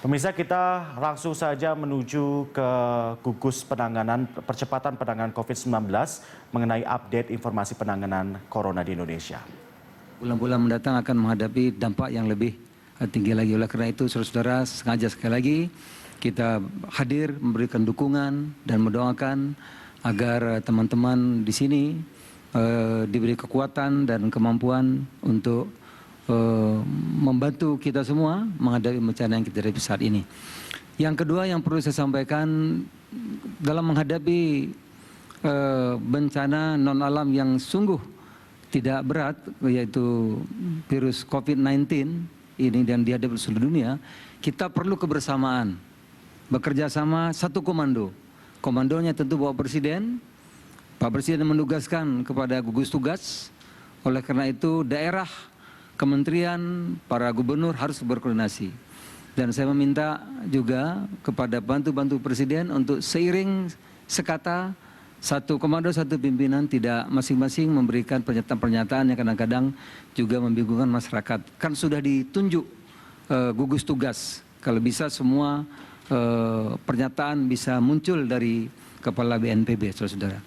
Pemirsa, kita langsung saja menuju ke gugus percepatan penanganan COVID-19 mengenai update informasi penanganan corona di Indonesia. Bulan-bulan mendatang akan menghadapi dampak yang lebih tinggi lagi. Oleh karena itu, saudara-saudara, sengaja sekali lagi kita hadir memberikan dukungan dan mendoakan agar teman-teman di sini diberi kekuatan dan kemampuan untuk membantu kita semua menghadapi bencana yang kita hadapi saat ini. Yang kedua yang perlu saya sampaikan, dalam menghadapi bencana non alam yang sungguh tidak berat, yaitu virus COVID-19 ini dan dihadapi seluruh dunia, kita perlu kebersamaan, bekerja sama satu komando. Komandonya tentu Bapak Presiden. Pak Presiden menugaskan kepada gugus tugas. Oleh karena itu daerah, kementerian, para gubernur harus berkoordinasi. Dan saya meminta juga kepada bantu-bantu Presiden untuk seiring sekata, satu komando, satu pimpinan, tidak masing-masing memberikan pernyataan-pernyataan yang kadang-kadang juga membingungkan masyarakat. Kan sudah ditunjuk gugus tugas, kalau bisa semua pernyataan bisa muncul dari Kepala BNPB, saudara-saudara.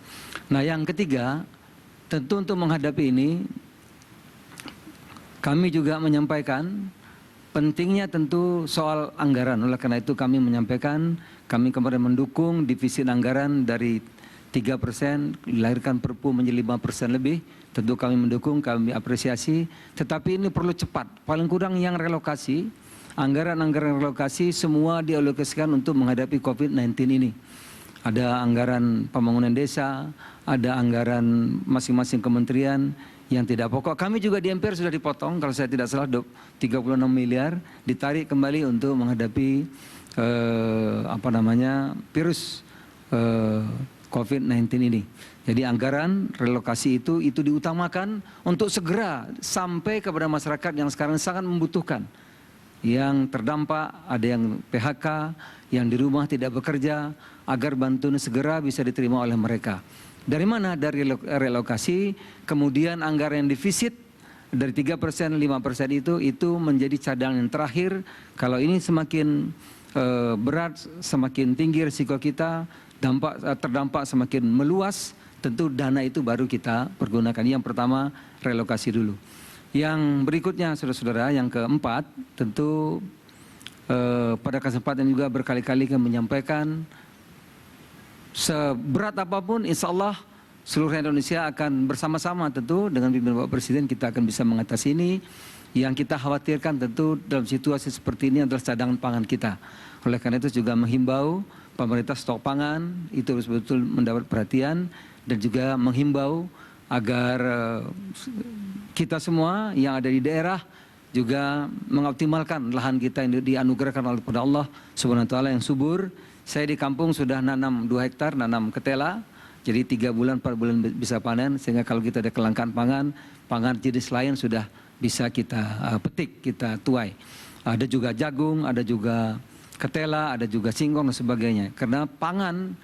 Nah, yang ketiga, tentu untuk menghadapi ini, kami juga menyampaikan pentingnya tentu soal anggaran. Oleh karena itu kami menyampaikan, kami kemarin mendukung divisi anggaran dari 3%, dilahirkan Perpu menjadi 5% lebih. Tentu kami mendukung, kami apresiasi. Tetapi ini perlu cepat, paling kurang yang relokasi, anggaran-anggaran relokasi semua dialokasikan untuk menghadapi COVID-19 ini. Ada anggaran pembangunan desa, ada anggaran masing-masing kementerian yang tidak pokok. Kami juga di MPR sudah dipotong, kalau saya tidak salah 36 miliar ditarik kembali untuk menghadapi virus COVID-19 ini. Jadi anggaran relokasi itu diutamakan untuk segera sampai kepada masyarakat yang sekarang sangat membutuhkan. Yang terdampak, ada yang PHK, yang di rumah tidak bekerja, agar bantuan segera bisa diterima oleh mereka. Dari mana? Dari relokasi, kemudian anggaran yang defisit dari 3%, 5% itu menjadi cadangan yang terakhir. Kalau ini semakin berat, semakin tinggi risiko kita, terdampak semakin meluas, tentu dana itu baru kita pergunakan. Yang pertama, relokasi dulu. Yang berikutnya, saudara-saudara, yang keempat, tentu pada kesempatan juga berkali-kali kami menyampaikan, seberat apapun, insya Allah seluruh Indonesia akan bersama-sama tentu dengan pimpinan Bapak Presiden kita akan bisa mengatasi ini. Yang kita khawatirkan tentu dalam situasi seperti ini adalah cadangan pangan kita. Oleh karena itu juga menghimbau pemerintah stok pangan itu betul-betul mendapat perhatian, dan juga menghimbau agar kita semua yang ada di daerah juga mengoptimalkan lahan kita yang dianugerahkan oleh Allah Subhanahu wa taala yang subur. Saya di kampung sudah nanam 2 hektar, nanam ketela. Jadi 3 bulan, 4 bulan bisa panen. Sehingga kalau kita ada kelangkaan pangan jenis lain sudah bisa kita petik, kita tuai. Ada juga jagung, ada juga ketela, ada juga singkong dan sebagainya. Karena pangan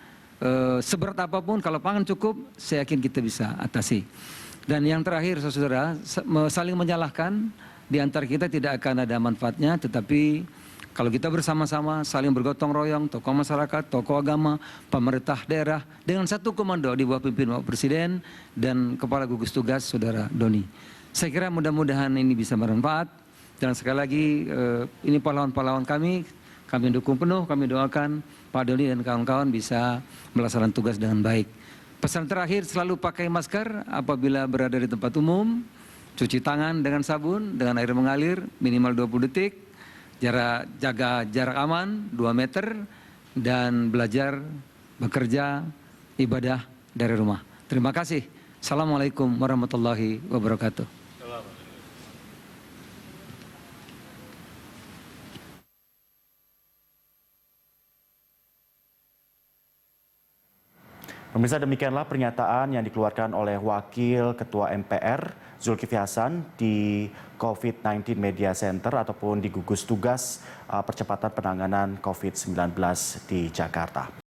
seberat apapun, kalau pangan cukup, saya yakin kita bisa atasi. Dan yang terakhir, saudara, saling menyalahkan di antara kita tidak akan ada manfaatnya, tetapi kalau kita bersama-sama saling bergotong royong, tokoh masyarakat, tokoh agama, pemerintah daerah, dengan satu komando di bawah pimpinan Bapak Presiden dan Kepala Gugus Tugas Saudara Doni. Saya kira mudah-mudahan ini bisa bermanfaat. Dan sekali lagi ini pahlawan-pahlawan kami dukung penuh, kami doakan Pak Doni dan kawan-kawan bisa melaksanakan tugas dengan baik. Pesan terakhir, selalu pakai masker apabila berada di tempat umum, cuci tangan dengan sabun, dengan air mengalir minimal 20 detik, jaga jarak aman 2 meter, dan belajar, bekerja, ibadah dari rumah. Terima kasih. Assalamualaikum warahmatullahi wabarakatuh. Pemirsa, demikianlah pernyataan yang dikeluarkan oleh Wakil Ketua MPR Zulkifli Hasan di COVID-19 Media Center ataupun di gugus tugas percepatan penanganan COVID-19 di Jakarta.